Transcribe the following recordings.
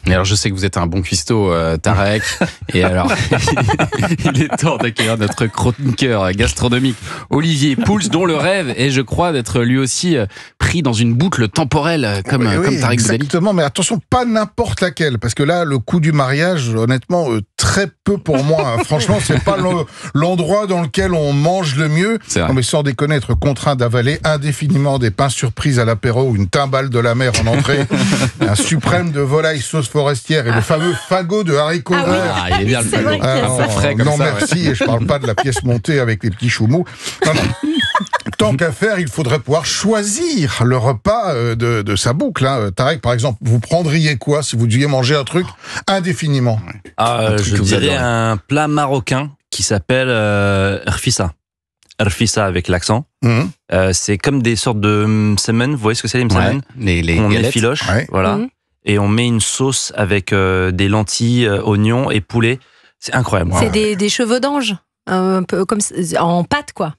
Et alors, je sais que vous êtes un bon cuistot, Tarek. Et alors, il est temps d'accueillir notre chroniqueur gastronomique, Olivier Pouls, dont le rêve est, je crois, d'être lui aussi pris dans une boucle temporelle comme Tarek Boudali. Exactement, mais attention, pas n'importe laquelle, parce que là, le coup du mariage, honnêtement, très peu pour moi. Franchement, c'est pas l'endroit dans lequel on mange le mieux. Non, mais sans déconner, être contraint d'avaler indéfiniment des pains surprises à l'apéro ou une timbale de la mer en entrée, un suprême de volaille sauce forestière et le fameux fagot de haricots verts. Ah, il est bien le fagot. Ça frais comme non, ça, merci, et je parle pas de la pièce montée avec les petits choux mous. Non. Tant qu'à faire, il faudrait pouvoir choisir le repas de sa boucle. Tarek, par exemple, vous prendriez quoi si vous deviez manger un truc indéfiniment? Je dirais un plat marocain qui s'appelle rfissa. Rfissa avec l'accent. C'est comme des sortes de msemen. Vous voyez ce que c'est les msemen? On effiloche, voilà. Et on met une sauce avec des lentilles, oignons et poulet. C'est incroyable. C'est des cheveux d'ange, un peu comme en pâte, quoi.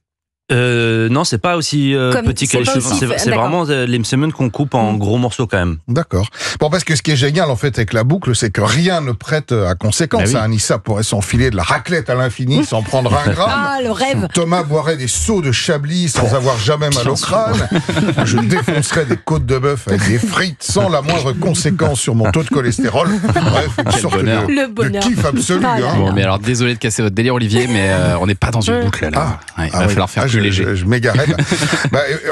Non, c'est pas aussi petit que les cheveux. C'est vraiment les msemen qu'on coupe en gros morceaux quand même. D'accord. Bon, parce que ce qui est génial en fait avec la boucle, c'est que rien ne prête à conséquence. Anissa pourrait s'enfiler de la raclette à l'infini sans prendre un gramme. Ah, le rêve. Thomas boirait des seaux de chablis sans avoir jamais mal au crâne. Je défoncerais des côtes de bœuf avec des frites sans la moindre conséquence sur mon taux de cholestérol. Bref, une sorte de kiff absolu. Bon, mais alors désolé de casser votre délire, Olivier, mais on n'est pas dans une boucle là. Il va falloir faire plus léger. Je m'égarais.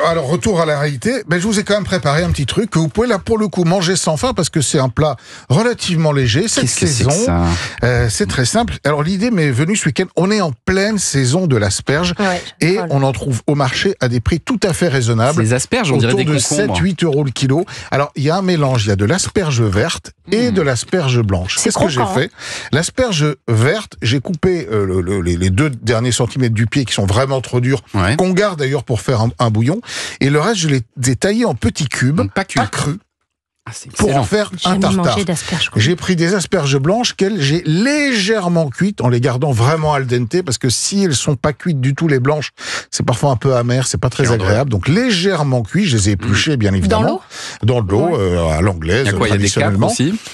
Alors, retour à la réalité. Je vous ai quand même préparé un petit truc que vous pouvez là pour le coup manger sans faim parce que c'est un plat relativement léger cette saison. C'est très simple. Alors l'idée m'est venue ce week-end. On est en pleine saison de l'asperge et on en trouve au marché à des prix tout à fait raisonnables. Les asperges, on dirait des concombres. 7-8 euros le kilo. Alors il y a un mélange. Il y a de l'asperge verte et de l'asperge blanche. Qu'est-ce que j'ai fait? L'asperge verte, j'ai coupé les 2 derniers centimètres du pied qui sont vraiment trop durs. Qu'on garde d'ailleurs pour faire un bouillon. Et le reste, je les ai taillés en petits cubes, pas crus. Pour en faire un tartare. J'ai pris des asperges blanches qu'elles j'ai légèrement cuites en les gardant vraiment al dente parce que si elles sont pas cuites du tout les blanches, c'est parfois un peu amer, c'est pas très agréable. Donc légèrement cuit, je les ai épluchées bien évidemment dans l'eau à l'anglaise traditionnellement.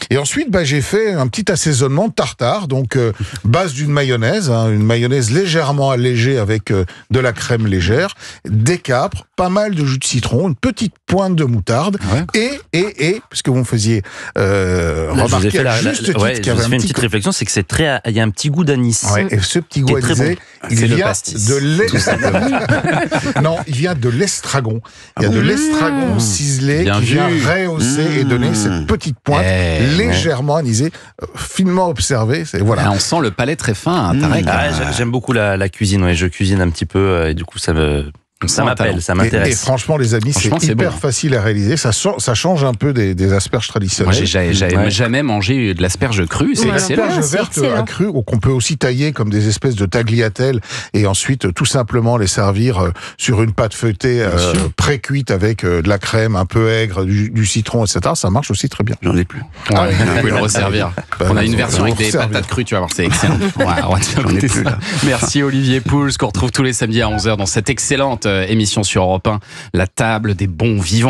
Et ensuite j'ai fait un petit assaisonnement de tartare, donc base d'une mayonnaise, une mayonnaise légèrement allégée avec de la crème légère, des capres, pas mal de jus de citron, une petite pointe de moutarde et puisque vous me faisiez remarquer à juste titre qu'il y avait une petite réflexion, c'est que c'est très, il y a un petit goût d'anis. Et ce petit goût d'anis, il vient il vient de l'estragon. Il y a de l'estragon ciselé qui vient rehausser et donner cette petite pointe légèrement anisée, finement observée. Voilà. On sent le palais très fin, Tarek. J'aime beaucoup la cuisine. Je cuisine un petit peu et du coup ça m'appelle, ça m'intéresse. Et franchement, les amis, c'est hyper facile à réaliser. Ça change un peu des asperges traditionnelles. J'ai jamais mangé de l'asperge crue. C'est excellent. L'asperge verte à crue, qu'on peut aussi tailler comme des espèces de tagliatelles et ensuite tout simplement les servir sur une pâte feuilletée pré-cuite avec de la crème un peu aigre, du citron, etc. Ça marche aussi très bien. J'en ai plus. Vous pouvez le resservir. On a une version avec des patates crues, tu vas voir, c'est excellent. On va te faire ça. Merci Olivier Pouls, qu'on retrouve tous les samedis à 11h dans cette excellente émission sur Europe 1, la table des bons vivants.